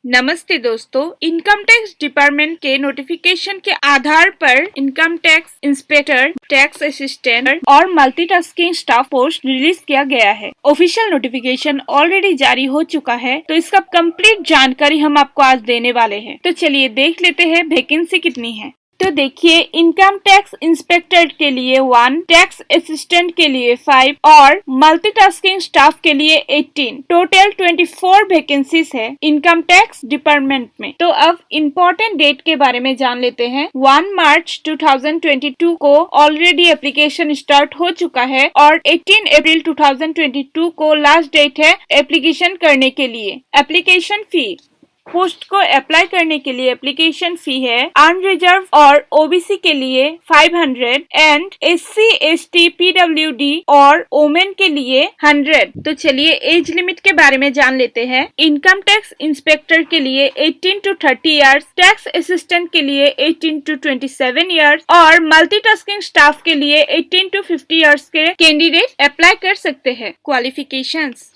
नमस्ते दोस्तों, income tax department के नोटिफिकेशन के आधार पर income tax inspector, tax assistant और मल्टीटास्किंग स्टाफ पोस्ट रिलीज किया गया है। ऑफिशियल नोटिफिकेशन ऑलरेडी जारी हो चुका है, तो इसका कंप्लीट जानकारी हम आपको आज देने वाले हैं। तो चलिए देख लेते हैं वैकेंसी कितनी है। तो देखिए, इनकम टैक्स इंस्पेक्टर के लिए 1, टैक्स असिस्टेंट के लिए 5 और मल्टीटास्किंग स्टाफ के लिए 18, टोटल 24 वैकेंसीज है इनकम टैक्स डिपार्टमेंट में। तो अब इम्पोर्टेंट डेट के बारे में जान लेते हैं। 1 मार्च 2022 को ऑलरेडी एप्लीकेशन स्टार्ट हो चुका है और 18 अप्रैल 2022 को लास्ट डेट है एप्लीकेशन करने के लिए। एप्लीकेशन फी, पोस्ट को अप्लाई करने के लिए एप्लीकेशन फी है अनरिजर्व और ओबीसी के लिए 500 एंड SC ST PWD और वोमेन के लिए 100। तो चलिए एज लिमिट के बारे में जान लेते हैं। इनकम टैक्स इंस्पेक्टर के लिए 18 to 30 इयर्स, टैक्स असिस्टेंट के लिए 18 to 27 इयर्स और मल्टीटास्किंग स्टाफ के लिए 18 to 50 इयर्स के कैंडिडेट अप्लाई कर सकते हैं। क्वालिफिकेशंस,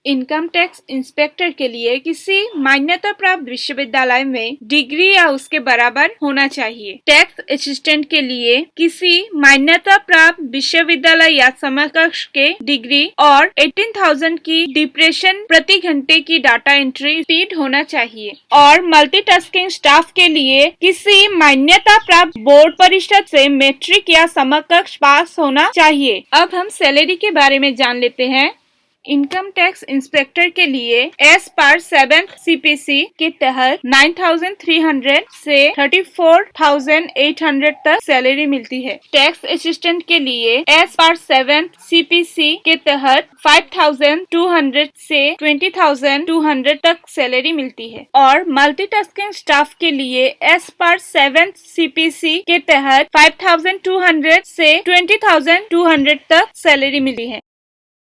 इनकम टैक्स इंस्पेक्टर के लिए किसी मान्यता प्राप्त विश्वविद्यालय में डिग्री या उसके बराबर होना चाहिए। टैक्स असिस्टेंट के लिए किसी मान्यता प्राप्त विश्वविद्यालय या समकक्ष के डिग्री और 18,000 की डिप्रेशन प्रति घंटे की डाटा एंट्री स्पीड होना चाहिए। और मल्टीटास्किंग स्टाफ के लिए किसी मान्यता प्राप्त बोर्ड परिषद से मैट्रिक या समकक्ष पास होना चाहिए। अब हम सैलरी के बारे में जान लेते हैं। इनकम टैक्स इंस्पेक्टर के लिए एस पर 7th CPC के तहत 9,300 से 34,800 तक सैलरी मिलती है। टैक्स असिस्टेंट के लिए एस पर 7th CPC के तहत 5,200 से 20,200 तक सैलरी मिलती है। और मल्टीटास्किंग स्टाफ के लिए एस पर 7th CPC के तहत 5,200 से 20,200 तक सैलरी मिली है।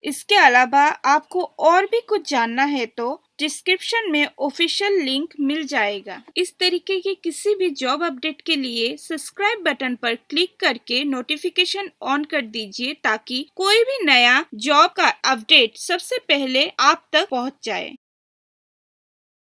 इसके अलावा आपको और भी कुछ जानना है तो डिस्क्रिप्शन में ऑफिशियल लिंक मिल जाएगा। इस तरीके की किसी भी जॉब अपडेट के लिए सब्सक्राइब बटन पर क्लिक करके नोटिफिकेशन ऑन कर दीजिए ताकि कोई भी नया जॉब का अपडेट सबसे पहले आप तक पहुंच जाए।